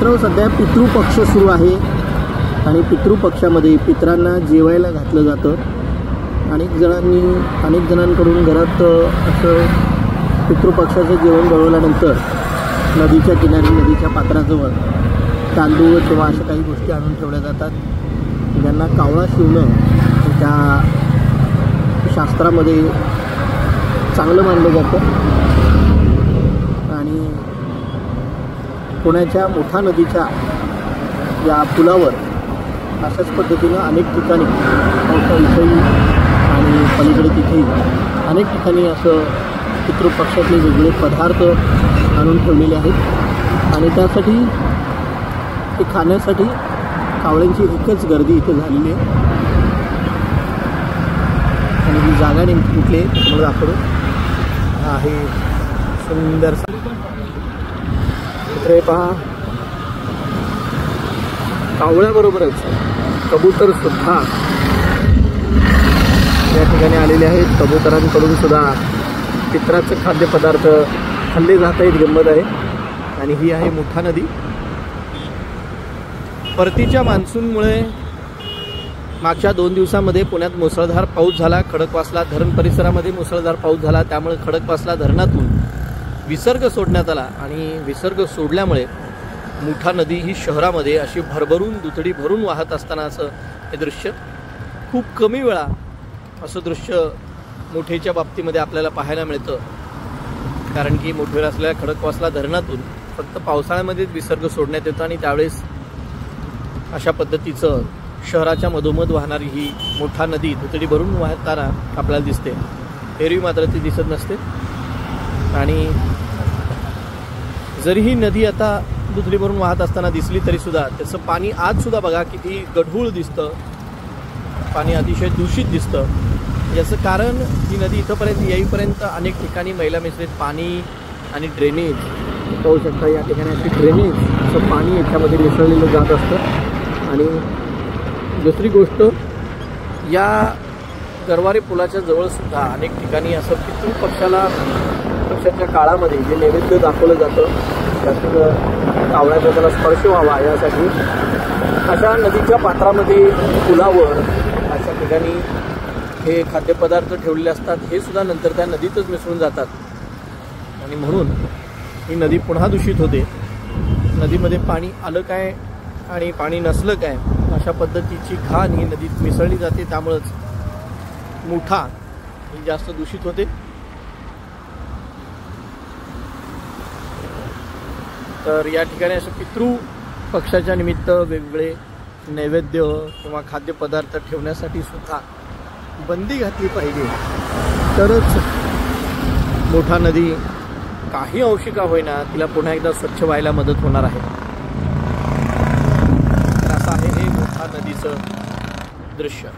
मित्र सध्या पितृपक्ष सुरू आहे आणि पितृपक्षामध्ये पितरांना जेवायला घातलं जातं। अनेक जणांकडून घरात असं पितृपक्षाचं जेवण बनवल्यानंतर नदीच्या किनारी नदीच्या पात्राजवळ तांदूळ किंवा अशा काही गोष्टी आणून ठेवल्या जातात, ज्यांना कावळा शिवणं त्या शास्त्रामध्ये चांगलं मानलं जातं। आणि पुण्याच्या मुठा नदीच्या या पुलावर अशाच पद्धतीनं अनेक ठिकाणी इथेही आणि पलीकडे तिथेही अनेक ठिकाणी असं पितृपक्षातले वेगळे पदार्थ आणून ठेवलेले आहेत आणि त्यासाठी ते खाण्यासाठी कावळ्यांची एकच गर्दी इथे झालेली आहे। आणि ही जागा नेमकी कुठली आहे तुम्हाला दाखवतो। आहे सुंदर इथे पहा, कावळ्याबरोबरच कबूतर सुद्धा या ठिकाणी आलेले आहेत। कबुतरांकडून सुद्धा पित्राचे खाद्यपदार्थ खाल्ले जात आहेत, गंमत आहे। आणि ही आहे मुठा नदी। परतीच्या मान्सूनमुळे मागच्या 2 दिवसांमध्ये पुण्यात मुसळधार पाऊस झाला। खडकवासला धरण परिसरामध्ये मुसळधार पाऊस झाला, त्यामुळे खडकवासला धरणातून विसर्ग सोडण्यात आला आणि विसर्ग सोडल्यामुळे मुठा नदी ही शहरामध्ये अशी भरभरून दुथडी भरून वाहत असताना असं हे दृश्य खूप कमी वेळा असं दृश्य मुठेच्या बाबतीमध्ये आपल्याला पाहायला मिळतं। कारण की मोठेवेळ असलेल्या खडकवासला धरणातून फक्त पावसाळ्यामध्येच विसर्ग सोडण्यात येतो आणि त्यावेळेस अशा पद्धतीचं शहराच्या मधोमध वाहणारी ही मुठा नदी दुथडी भरून वाहताना आपल्याला दिसते। एरवी मात्र ती दिसत नसते। आणि जरी ही नदी आता दुथडी भरून वाहत असताना दिसली तरी सुद्धा त्याचं पाणी आज सुद्धा बघा किती गढूळ दिसतं, पाणी अतिशय दूषित दिसतं। याचं कारण ही नदी इथंपर्यंत येईपर्यंत अनेक ठिकाणी मैला मिश्रित पाणी आणि ड्रेनेज पाहू शकता। या ठिकाणी अशी ड्रेनेजचं पाणी याच्यामध्ये मिसळलेलं जात असतं। आणि दुसरी गोष्ट, या गरवारे पुलाच्या जवळसुद्धा अनेक ठिकाणी असं पितृपक्षाच्या काळामध्ये जे नैवेद्य दाखवलं जातं त्यातून कावळ्याचा त्याला स्पर्श व्हावा यासाठी अशा नदीच्या पात्रामध्ये पुलावर अशा ठिकाणी हे खाद्यपदार्थ ठेवलेले असतात। हे सुद्धा नंतर त्या नदीतच मिसळून जातात आणि म्हणून ही नदी पुन्हा दूषित होते। नदीमध्ये पाणी आलं काय आणि पाणी नसलं काय अशा पद्धतीची घाण ही नदीत मिसळली जाते, त्यामुळंच मुठा ही जास्त दूषित होते। तर या ठिकाणी असं पितृपक्षाच्या निमित्त वेगवेगळे नैवेद्य किंवा खाद्यपदार्थ ठेवण्यासाठी सुद्धा बंदी घातली पाहिजे, तरच मुठा नदी काही अंशी का होईना तिला पुन्हा एकदा स्वच्छ व्हायला मदत होणार आहे। तर असं आहे हे मुठा नदीचं दृश्य।